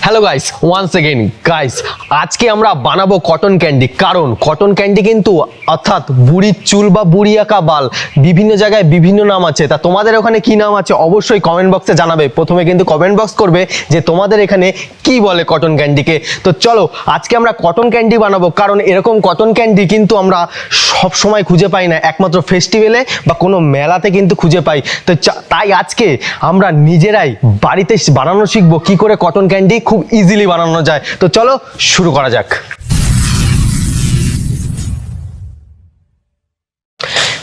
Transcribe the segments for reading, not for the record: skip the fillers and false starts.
Hello guys, once again guys, আজকে আমরা বানাবো কটন ক্যান্ডি। কারণ কটন ক্যান্ডি কিন্তু অর্থাৎ বুড়ির চুল বা বুড়ি আঁকা বাল বিভিন্ন জায়গায় বিভিন্ন নাম আছে। তা তোমাদের ওখানে কি নাম আছে অবশ্যই কমেন্ট বক্সে জানাবে। প্রথমে কিন্তু কমেন্ট বক্স করবে যে তোমাদের এখানে কি বলে কটন ক্যান্ডিকে। তো চলো আজকে আমরা কটন ক্যান্ডি বানাবো, কারণ এরকম কটন ক্যান্ডি কিন্তু আমরা সব সময় খুঁজে পাই না, একমাত্র ফেস্টিভ্যালে বা কোনো মেলাতে কিন্তু খুঁজে পাই। তো তাই আজকে আমরা নিজেরাই বাড়িতে বানানো শিখবো কি করে কটন ক্যান্ডি খুব ইজিলি বানানো যায়। তো চলো শুরু করা যাক।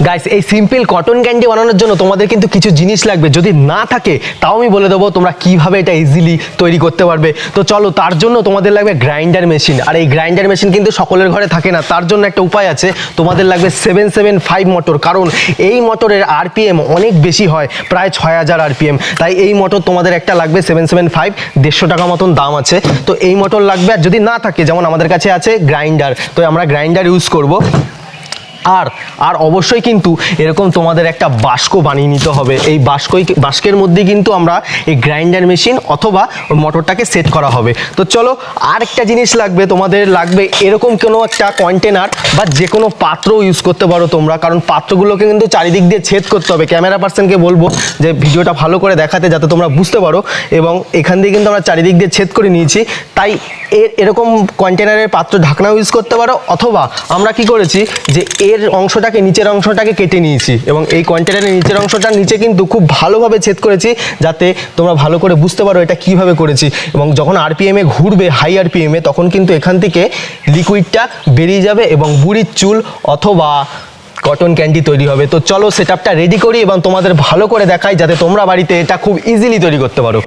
গাইস, এই সিম্পল কটন ক্যান্ডি বানানোর জন্য তোমাদের কিন্তু কিছু জিনিস লাগবে। যদি না থাকে তাও আমি বলে দেবো তোমরা কিভাবে এটা ইজিলি তৈরি করতে পারবে। তো চলো, তার জন্য তোমাদের লাগবে গ্রাইন্ডার মেশিন। আর এই গ্রাইন্ডার মেশিন কিন্তু সকলের ঘরে থাকে না, তার জন্য একটা উপায় আছে। তোমাদের লাগবে 775 মোটর, কারণ এই মোটরের আরপিএম অনেক বেশি হয়, প্রায় 6000 আরপিএম। তাই এই মোটর তোমাদের একটা লাগবে 775, 150 টাকা মতন দাম আছে। তো এই মোটর লাগবে। আর যদি না থাকে, যেমন আমাদের কাছে আছে গ্রাইন্ডার, তো আমরা গ্রাইন্ডার ইউজ করব। আর অবশ্যই কিন্তু এরকম তোমাদের একটা বাস্ক বানিয়ে নিতে হবে। এই বাস্কের মধ্যে কিন্তু আমরা এই গ্রাইন্ডার মেশিন অথবা মোটরটাকে সেট করা হবে। তো চলো, আর একটা জিনিস লাগবে, তোমাদের লাগবে এরকম কোনো একটা কন্টেনার বা যে কোনো পাত্র ইউজ করতে পারো তোমরা, কারণ পাত্রগুলোকে কিন্তু চারিদিক দিয়ে ছেদ করতে হবে। ক্যামেরা পার্সনকে বলবো যে ভিডিওটা ভালো করে দেখাতে, যাতে তোমরা বুঝতে পারো। এবং এখান দিয়ে কিন্তু আমরা চারিদিক দিয়ে ছেদ করে নিয়েছি। তাই এরকম কন্টেনারের পাত্র ঢাকনাও ইউজ করতে পারো, অথবা আমরা কি করেছি যে এর অংশটাকে, নিচের অংশটাকে কেটে নিয়েছি এবং এই কন্টেনারের নিচের অংশটার নিচে কিন্তু খুব ভালোভাবে ছেদ করেছি, যাতে তোমরা ভালো করে বুঝতে পারো এটা কিভাবে করেছি। এবং যখন আরপিএমে ঘুরবে, হাই আরপিএমে, তখন কিন্তু এখান থেকে লিকুইডটা বেরিয়ে যাবে এবং বুড়ির চুল অথবা কটন ক্যান্ডি তৈরি হবে। তো চলো সেটআপটা রেডি করি এবং তোমাদের ভালো করে দেখাই, যাতে তোমরা বাড়িতে এটা খুব ইজিলি তৈরি করতে পারো।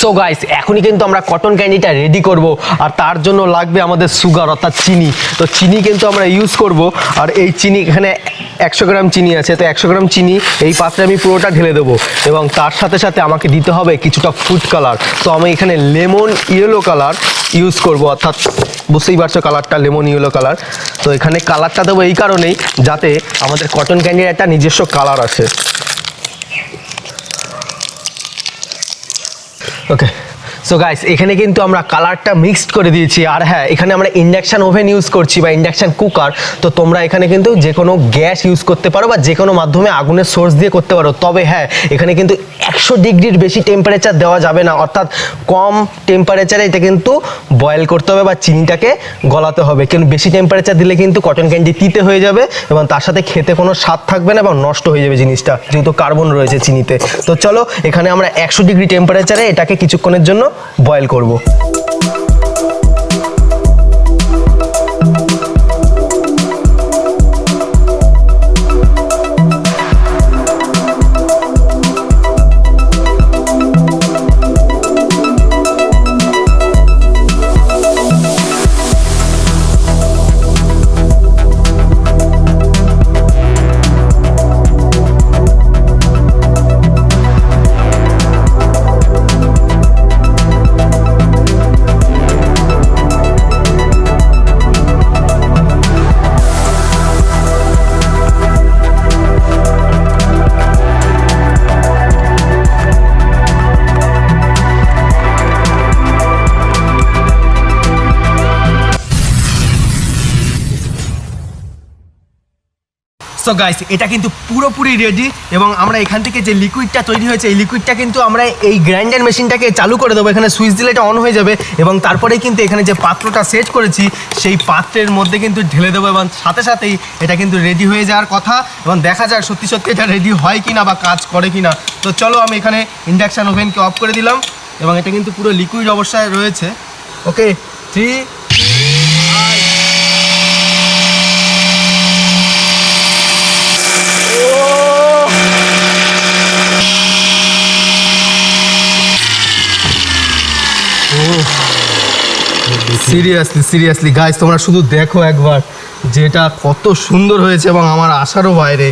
সো গাইস, এখনই কিন্তু আমরা কটন ক্যান্ডিটা রেডি করব। আর তার জন্য লাগবে আমাদের সুগার অর্থাৎ চিনি। তো চিনি কিন্তু আমরা ইউজ করব। আর এই চিনি, এখানে 100 গ্রাম চিনি আছে, তো 100 গ্রাম চিনি এই পাত্রে আমি পুরোটা ঢেলে দেবো। এবং তার সাথে সাথে আমাকে দিতে হবে কিছুটা ফুড কালার। তো আমি এখানে লেমন ইয়েলো কালার ইউজ করব, অর্থাৎ বুঝতেই পারছো কালারটা লেমন ইয়েলো কালার। তো এখানে কালারটা দেবো এই কারণেই, যাতে আমাদের কটন ক্যান্ডির একটা নিজস্ব কালার আসে। ওকে, সো গাইস, এখানে কিন্তু আমরা কালারটা মিক্সড করে দিয়েছি। আর হ্যাঁ, এখানে আমরা ইন্ডাকশান ওভেন ইউজ করছি বা ইন্ডাকশান কুকার। তো তোমরা এখানে কিন্তু যে কোনো গ্যাস ইউজ করতে পারো বা যে কোনো মাধ্যমে আগুনের সোর্স দিয়ে করতে পারো। তবে হ্যাঁ, এখানে কিন্তু 100 ডিগ্রির বেশি টেম্পারেচার দেওয়া যাবে না, অর্থাৎ কম টেম্পারেচারে এটা কিন্তু বয়েল করতে হবে বা চিনিটাকে গলাতে হবে। কিন্তু বেশি টেম্পারেচার দিলে কিন্তু কটন ক্যান্ডি তিতে হয়ে যাবে এবং তার সাথে খেতে কোনো স্বাদ থাকবে না এবং নষ্ট হয়ে যাবে জিনিসটা, যেহেতু কার্বন রয়েছে চিনিতে। তো চলো, এখানে আমরা 100 ডিগ্রি টেম্পারেচারে এটাকে কিছুক্ষণের জন্য বয়েল করব। সো গাইস এটা কিন্তু পুরোপুরি রেডি এবং আমরা এখান থেকে যে লিকুইডটা তৈরি হয়েছে এই লিকুইডটা কিন্তু আমরা এই গ্রাইন্ডার মেশিনটাকে চালু করে দেবো। এখানে সুইচ দিলে এটা অন হয়ে যাবে এবং তারপরেই কিন্তু এখানে যে পাত্রটা সেট করেছি সেই পাত্রের মধ্যে কিন্তু ঢেলে দেবো এবং সাথে সাথেই এটা কিন্তু রেডি হয়ে যাওয়ার কথা এবং দেখা যাক সত্যি সত্যি এটা রেডি হয় কি না বা কাজ করে কি না। তো চলো আমি এখানে ইন্ডাকশান ওভেনকে অফ করে দিলাম এবং এটা কিন্তু পুরো লিকুইড অবস্থায় রয়েছে। ওকে 3 সিরিয়াসলি গাইস তোমরা শুধু দেখো একবার যে এটা কত সুন্দর হয়েছে এবং আমার আশারও বাইরে।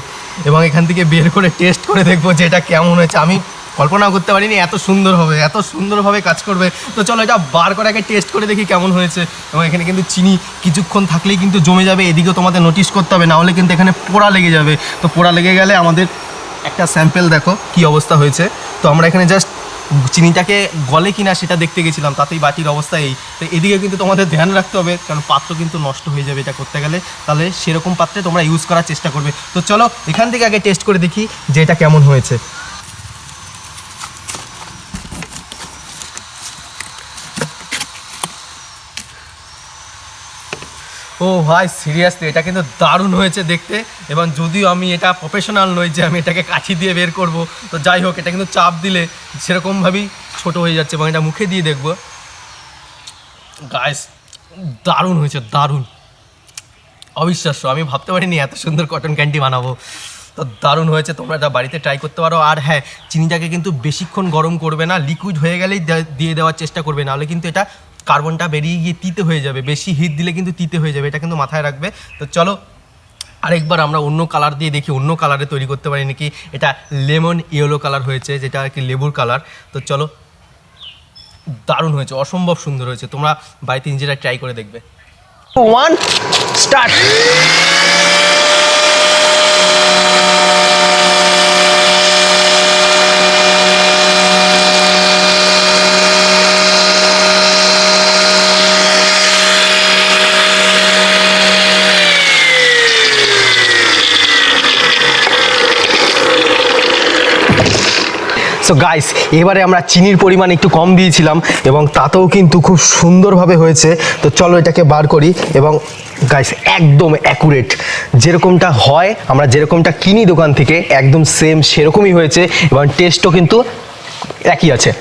এবং এখান থেকে বের করে টেস্ট করে দেখবো যে এটা কেমন হয়েছে। আমি কল্পনাও করতে পারিনি এত সুন্দর হবে, এত সুন্দরভাবে কাজ করবে। তো চলো এটা বার করে আগে টেস্ট করে দেখি কেমন হয়েছে। এবং এখানে কিন্তু চিনি কিছুক্ষণ থাকলেই কিন্তু জমে যাবে, এদিকেও তোমাদের নোটিস করতে হবে, নাহলে কিন্তু এখানে পোড়া লেগে যাবে। তো পোড়া লেগে গেলে আমাদের একটা স্যাম্পেল দেখো কি অবস্থা হয়েছে। তো আমরা এখানে জাস্ট চিনিটাকে গলে কিনা সেটা দেখতে গেছিলাম, তাতেই বাটির অবস্থা এই। তো এদিকে কিন্তু তোমাদের ধ্যান রাখতে হবে, কারণ পাত্র কিন্তু নষ্ট হয়ে যাবে এটা করতে গেলে। তাহলে সেরকম পাত্রে তোমরা ইউজ করার চেষ্টা করবে। তো চলো এখান থেকে আগে টেস্ট করে দেখি যে এটা কেমন হয়েছে। ও ভাই সিরিয়াসলি এটা কিন্তু দারুণ হয়েছে দেখতে। এবং যদিও আমি এটা প্রফেশনাল নই যে আমি এটাকে কাঠি দিয়ে বের করব, তো যাই হোক এটা কিন্তু চাপ দিলে সেরকমভাবেই ছোট হয়ে যাচ্ছে। এবং এটা মুখে দিয়ে দেখবো, গাইস দারুণ হয়েছে, দারুণ, অবিশ্বাস্য। আমি ভাবতে পারিনি এত সুন্দর কটন ক্যান্ডি বানাবো। তো দারুণ হয়েছে, তোমরা এটা বাড়িতে ট্রাই করতে পারো। আর হ্যাঁ, চিনিটাকে কিন্তু বেশিক্ষণ গরম করবে না, লিকুইড হয়ে গেলেই দিয়ে দেওয়ার চেষ্টা করবে, নাহলে কিন্তু এটা কার্বনটা বেরিয়ে গিয়ে তিতে হয়ে যাবে। বেশি হিট দিলে কিন্তু তিতে হয়ে যাবে, এটা কিন্তু মাথায় রাখবে। তো চলো আরেকবার আমরা অন্য কালার দিয়ে দেখি, অন্য কালারে তৈরি করতে পারি নাকি। এটা লেমন ইয়েলো কালার হয়েছে, যেটা আর কি লেবুর কালার। তো চলো, দারুণ হয়েছে, অসম্ভব সুন্দর হয়েছে। তোমরা বাড়িতে নিজেরা ট্রাই করে দেখবে। 1 স্টার্ট। সো গাইস এবারে আমরা চিনির পরিমাণ একটু কম দিয়েছিলাম এবং তাতেও কিন্তু খুব সুন্দরভাবে হয়েছে। তো চলো এটাকে বার করি। এবং গাইস একদম অ্যাকুরেট, যেরকমটা হয় আমরা যেরকমটা কিনি দোকান থেকে একদম সেম সেরকমই হয়েছে। এবং টেস্টও কিন্তু একই আছে,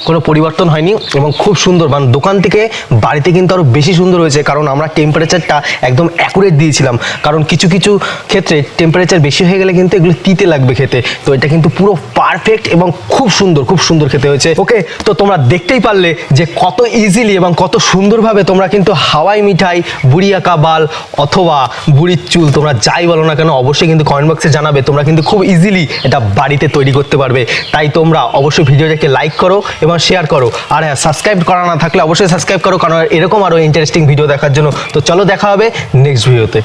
কোনো পরিবর্তন হয়নি এবং খুব সুন্দর। মানে দোকান থেকে বাড়িতে কিন্তু আরও বেশি সুন্দর হয়েছে, কারণ আমরা টেম্পারেচারটা একদম অ্যাকুরেট দিয়েছিলাম। কারণ কিছু কিছু ক্ষেত্রে টেম্পারেচার বেশি হয়ে গেলে কিন্তু এগুলো তিতে লাগবে খেতে। তো এটা কিন্তু পুরো পারফেক্ট এবং খুব সুন্দর খেতে হয়েছে। ওকে, তো তোমরা দেখতেই পারলে যে কত ইজিলি এবং কত সুন্দরভাবে তোমরা কিন্তু হাওয়াই মিঠাই, বুড়ি আঁকা বাল অথবা বুড়ির চুল, তোমরা যাই বলো না কেন অবশ্যই কিন্তু কমেন্ট বক্সে জানাবে। তোমরা কিন্তু খুব ইজিলি এটা বাড়িতে তৈরি করতে পারবে। তাই তোমরা অবশ্যই ভিডিওটাকে লাইক করো এবং শেয়ার করো। আর হ্যাঁ, সাবস্ক্রাইব করা না থাকলে অবশ্যই সাবস্ক্রাইব করো, কারণ এরকম আরও ইন্টারেস্টিং ভিডিও দেখার জন্য। তো চলো দেখা হবে নেক্সট ভিডিওতে।